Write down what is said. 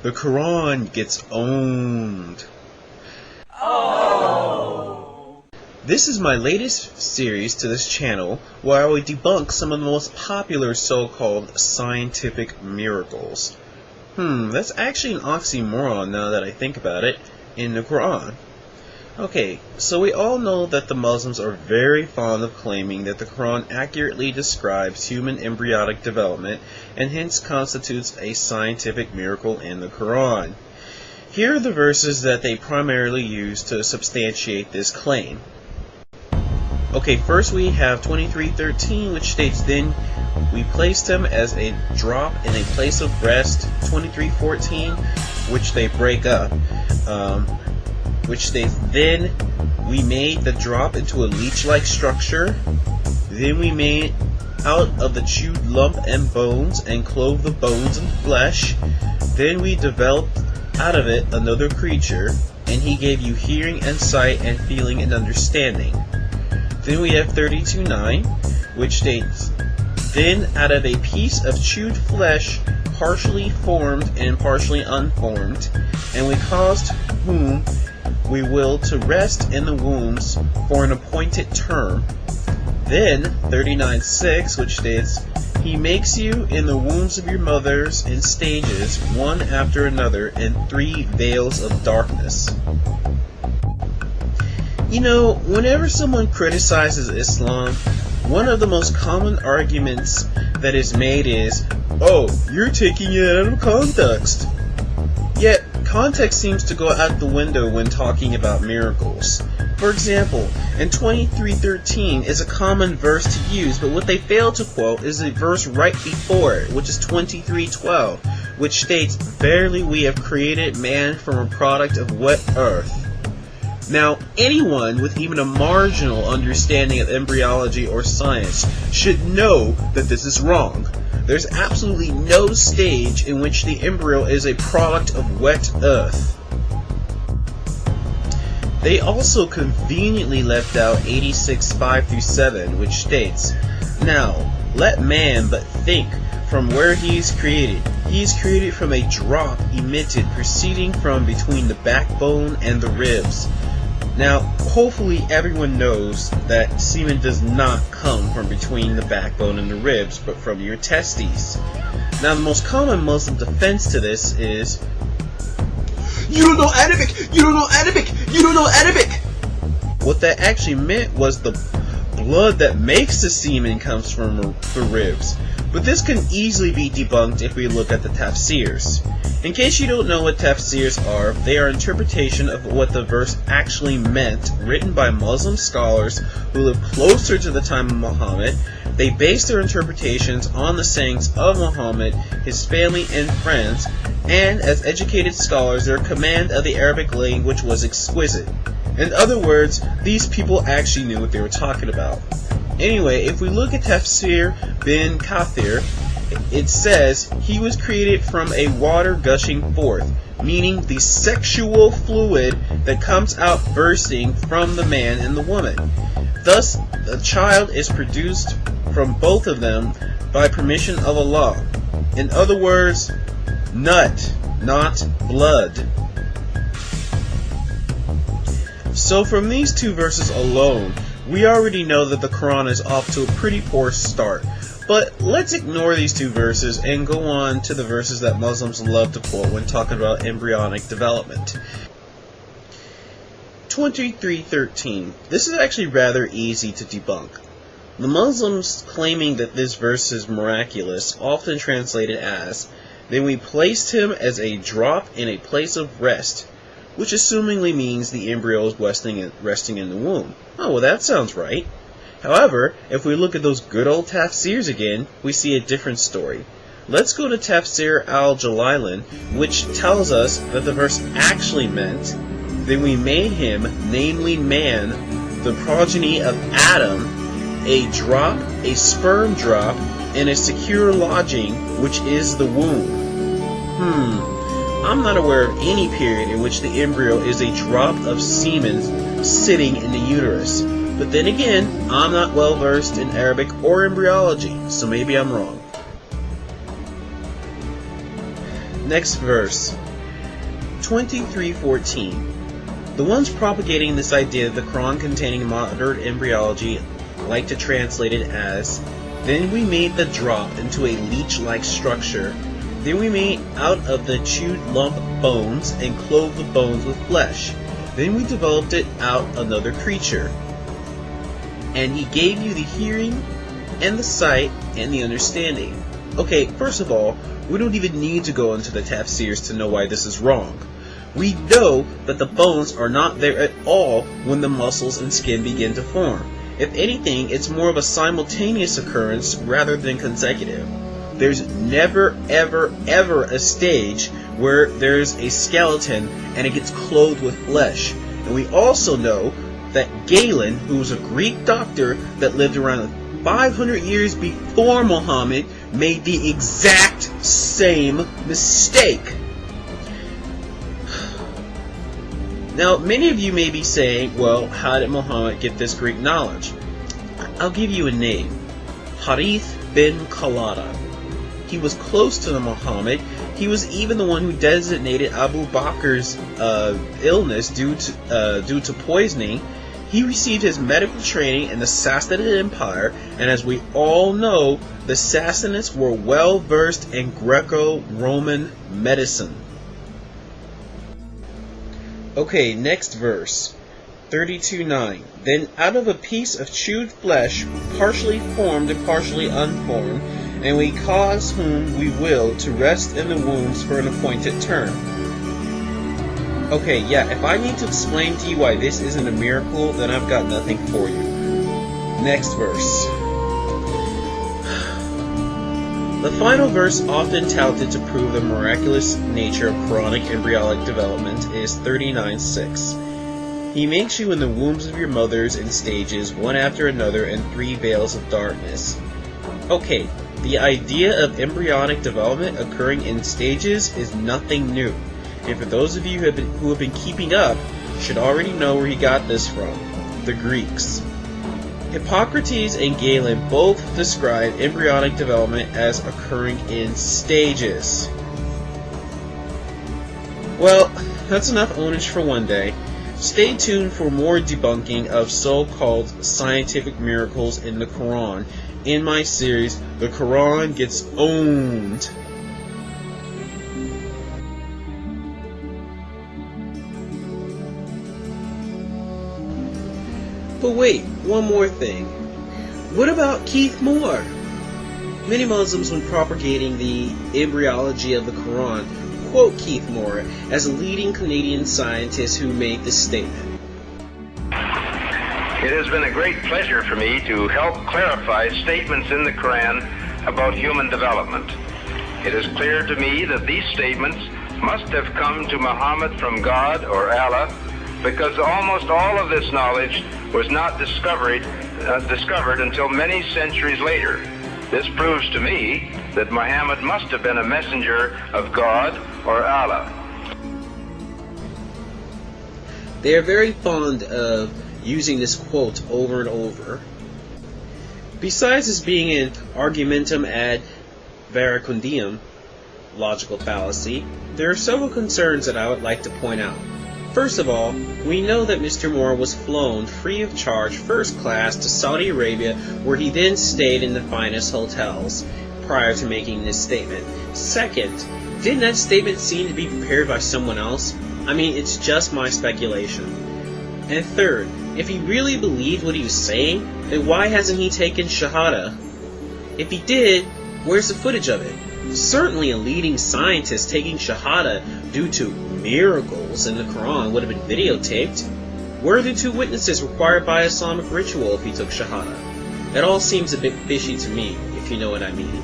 The Quran gets owned. This is my latest series to this channel where I will debunk some of the most popular so-called scientific miracles. That's actually an oxymoron now that I think about it, in the Quran. Okay, so we all know that the Muslims are very fond of claiming that the Quran accurately describes human embryonic development and hence constitutes a scientific miracle in the Quran. Here are the verses that they primarily use to substantiate this claim. Okay, first we have 23:13, which states, "Then we placed him as a drop in a place of rest." 23:14, which they break up, which states, "Then we made the drop into a leech-like structure. Then we made out of the chewed lump and bones, and clove the bones and flesh. Then we developed out of it another creature, and he gave you hearing and sight and feeling and understanding." Then we have 32:9, which states, "Then out of a piece of chewed flesh, partially formed and partially unformed, and we caused whom we will to rest in the wombs for an appointed term." Then 39:6, which states, "He makes you in the wombs of your mothers in stages, one after another, in 3 veils of darkness." You know, whenever someone criticizes Islam, one of the most common arguments that is made is, "Oh, you're taking it out of context." Yet, context seems to go out the window when talking about miracles. For example, in 23:13 is a common verse to use, but what they fail to quote is the verse right before it, which is 23:12, which states, "Verily we have created man from a product of wet earth." Now, anyone with even a marginal understanding of embryology or science should know that this is wrong. There's absolutely no stage in which the embryo is a product of wet earth. They also conveniently left out 86:5-7, which states, "Now, let man but think from where he is created. He is created from a drop emitted proceeding from between the backbone and the ribs." Now, hopefully everyone knows that semen does not come from between the backbone and the ribs, but from your testes. Now, the most common Muslim defense to this is, "You don't know Arabic! You don't know Arabic! You don't know Arabic!" What that actually meant was the blood that makes the semen comes from the ribs. But this can easily be debunked if we look at the tafsirs. In case you don't know what tafsirs are, they are interpretation of what the verse actually meant, written by Muslim scholars who lived closer to the time of Muhammad. They base their interpretations on the sayings of Muhammad, his family and friends, and as educated scholars, their command of the Arabic language was exquisite. In other words, these people actually knew what they were talking about. Anyway, if we look at Tafsir bin Kathir, it says, "He was created from a water gushing forth," meaning the sexual fluid that comes out bursting from the man and the woman. Thus, the child is produced from both of them by permission of Allah. In other words, nut, not blood. So from these two verses alone, we already know that the Quran is off to a pretty poor start. But let's ignore these two verses and go on to the verses that Muslims love to quote when talking about embryonic development. 23:13. This is actually rather easy to debunk. The Muslims claiming that this verse is miraculous often translate it as, "Then we placed him as a drop in a place of rest," which assumingly means the embryo is resting in the womb. Oh, well, that sounds right. However, if we look at those good old tafsirs again, we see a different story. Let's go to Tafsir al-Jalalain, which tells us that the verse actually meant, "Then we made him, namely man, the progeny of Adam, a drop, a sperm drop, in a secure lodging, which is the womb." I'm not aware of any period in which the embryo is a drop of semen sitting in the uterus. But then again, I'm not well versed in Arabic or embryology, so maybe I'm wrong. Next verse. 23:14. The ones propagating this idea of the Quran containing modern embryology like to translate it as, "Then we made the drop into a leech-like structure. Then we made out of the chewed lump bones and clothed the bones with flesh. Then we developed it out another creature. And he gave you the hearing and the sight and the understanding." Okay, first of all, we don't even need to go into the tafsirs to know why this is wrong. We know that the bones are not there at all when the muscles and skin begin to form. If anything, it's more of a simultaneous occurrence rather than consecutive. There's never, ever, ever a stage where there's a skeleton and it gets clothed with flesh. And we also know that Galen, who was a Greek doctor that lived around 500 years before Muhammad, made the exact same mistake. Now, many of you may be saying, well, how did Muhammad get this Greek knowledge? I'll give you a name. Harith bin Khalada. He was close to Muhammad. He was even the one who designated Abu Bakr's illness due to poisoning. He received his medical training in the Sassanid Empire, and as we all know, the Sassanids were well versed in Greco-Roman medicine. Okay, next verse. 32:9. Then out of a piece of chewed flesh, partially formed and partially unformed, and we cause whom we will to rest in the wombs for an appointed term. Okay, yeah, if I need to explain to you why this isn't a miracle, then I've got nothing for you. Next verse. The final verse, often touted to prove the miraculous nature of Quranic embryonic development, is 39:6. He makes you in the wombs of your mothers in stages, one after another, in 3 veils of darkness. Okay, the idea of embryonic development occurring in stages is nothing new. And for those of you who have been keeping up, should already know where he got this from: the Greeks. Hippocrates and Galen both describe embryonic development as occurring in stages. Well, that's enough ownage for one day. Stay tuned for more debunking of so-called scientific miracles in the Quran in my series, The Quran Gets Owned. But wait, one more thing. What about Keith Moore? Many Muslims, when propagating the embryology of the Quran, quote Keith Moore as a leading Canadian scientist who made this statement. It has been a great pleasure for me to help clarify statements in the Quran about human development. It is clear to me that these statements must have come to Muhammad from God or Allah, because almost all of this knowledge was not discovered until many centuries later. This proves to me that Muhammad must have been a messenger of God or Allah. They are very fond of using this quote over and over. Besides this being an argumentum ad verecundium, logical fallacy, there are several concerns that I would like to point out. First of all, we know that Mr. Moore was flown free of charge first class to Saudi Arabia, where he then stayed in the finest hotels prior to making this statement. Second, didn't that statement seem to be prepared by someone else? I mean, it's just my speculation. And third, if he really believed what he was saying, then why hasn't he taken Shahada? If he did, where's the footage of it? Certainly a leading scientist taking Shahada due to miracles in the Quran would have been videotaped. Where are the 2 witnesses required by Islamic ritual if he took Shahada? It all seems a bit fishy to me, if you know what I mean.